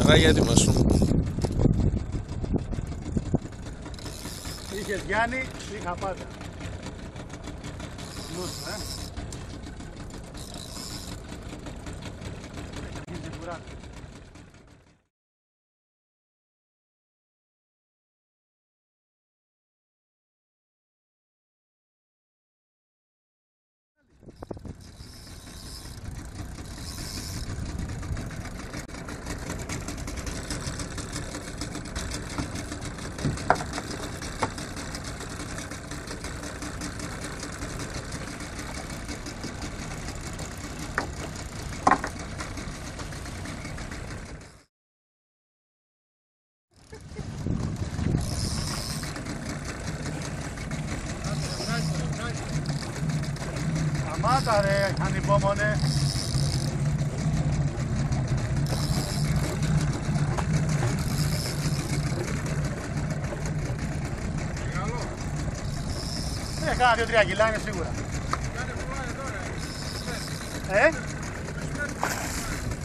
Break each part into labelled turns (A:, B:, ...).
A: Καράγια έτοιμασου.
B: Είχες Γιάννη, είχα πάντα. Νους, Σταμάτα ρε, ανυπόμονε. Κάνα 2-3 κιλά είναι σίγουρα.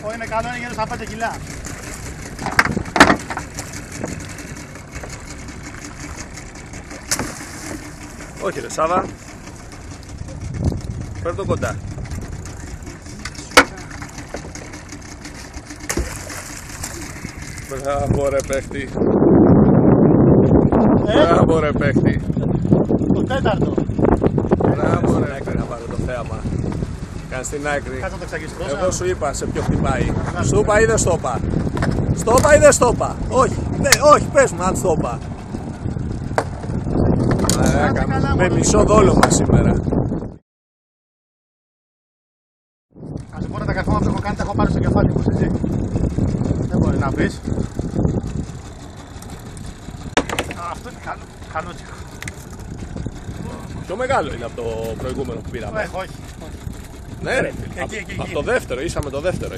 B: Όχι, είναι καλό, είναι γύρω στα 5 κιλά.
A: Όχι ρε Σάβα. Φέρ' το κοντά. Μπράβο ρε παίχτη. Μπράβο ρε παίχτη.
B: Το τέταρτο.
A: Μπράβο ρε άκρη να πάρω το θέαμα. Κάνεις την άκρη.
B: Κάτσε να το εξαγγιστρώσω.
A: Εγώ σου είπα σε ποιο χτυπάει. Σου είπα ή δεν στο είπα. Στο είπα ή δεν στο είπα. Όχι, όχι πες μου αν στο είπα. Με μισό δόλωμα σήμερα.
B: Ας πω να τα καρφώματα που έχω κάνει τα έχω πάρει στο κεφάλι μου, εσύ. Δεν μπορεί να πεις. Αυτό είναι καλό, καλούτσικο.
A: Πιο μεγάλο είναι από το προηγούμενο που πήραμε.
B: Όχι.
A: Ναι ρε φίλε, από το δεύτερο, ήσαμε το δεύτερο.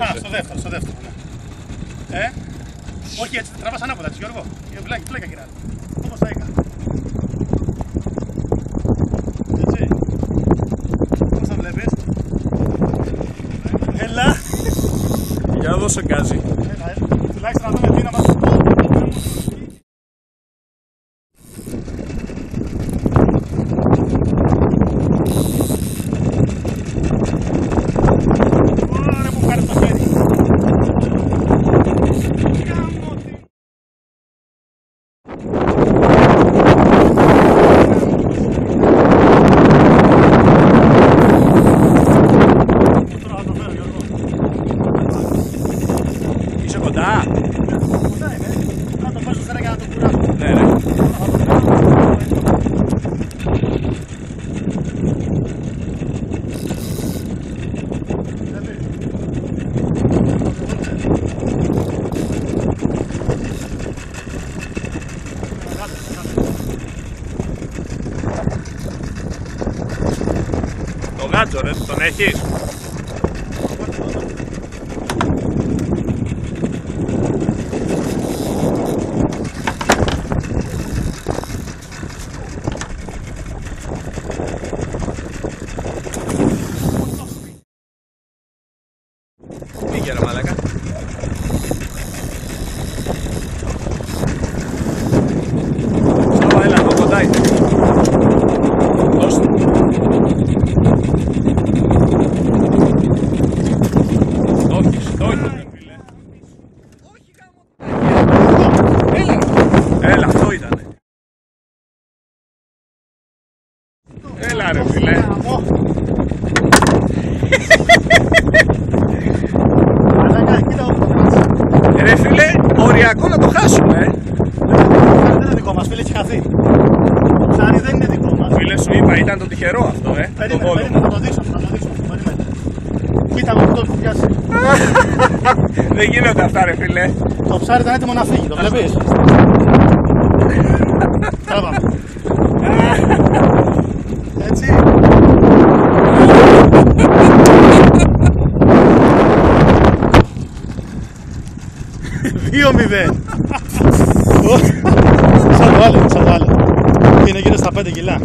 B: Στο δεύτερο, ναι. Όχι έτσι, τραβάς ανάποδα έτσι Γιώργο. Πλάκα κυρά. Όπως θα έκανα. Έτσι. Πώς θα βλέπεις. Έλα.
A: Για να δώσω γκάζι.
B: Έλα, τουλάχιστον να δούμε τι να μας...
A: Είσαι κοντά.
B: Κοντά είναι. Να το βάζω σέρα για να το κουράσω.
A: Ναι ρε. Το γάτζο ρε, τον έχεις. Πήγε ρε μαλάκα. Σάβα, έλα, εδώ κοντά είναι. Δώστε. Όχι. Έλα, αυτό ήτανε. Έλα ρε φίλε. Ρε φίλε, οριακό να το χάσουμε.
B: Δεν είναι δικό μας, φίλε, έχει χαθεί. Το ψάρι δεν είναι δικό μας.
A: Φίλε σου είπα, ήταν το τυχερό αυτό,
B: Περίμενε, θα το δείξω, περίμενε. Κοίτα μου, αυτό που πιάσει.
A: Δεν γίνονται αυτά ρε φίλε.
B: Το ψάρι ήταν έτοιμο να φύγει, το βλέπεις. Τράβα. Έτσι. 2-0. Σαν το άλλο. Είναι γύρω στα 5 κιλά.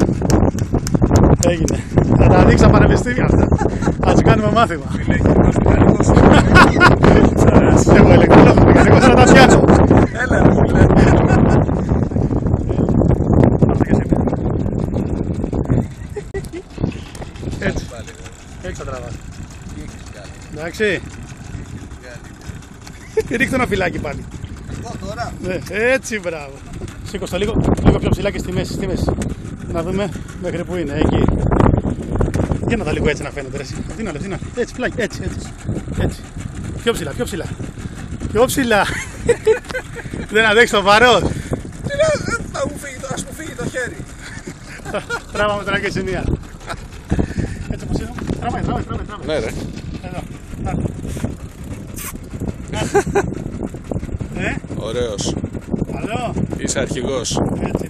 B: Έγινε. Θα τα δείξω πανεπιστήμια αυτά. Θα τους κάνουμε μάθημα. Εγώ ηλεκτρολόγος μηχανικός θα τα Εντάξει. Ρίχτε ένα φυλάκι πάλι.
A: Αυτό τώρα.
B: Ναι, έτσι, μπράβο. Σήκω το λίγο πιο ψηλά και στη μέση, στη μέση. Να δούμε μέχρι που είναι, εκεί. Για να τα λίγο έτσι να φαίνεται. Αυτήν άλλη. Έτσι, φυλάκι, έτσι. Πιο ψηλά, πιο ψηλά. Πιο ψηλά. Δεν αντέξει το βαρός.
A: Ας μου φύγει το χέρι.
B: Τράβαμε τώρα και σε μία. Έτσι όπως είναι. Τραβάει.
A: Ναι ρε.
B: Εδώ.
A: Ωραίος.
B: Καλό.
A: Είσαι αρχηγός.
B: Έτσι.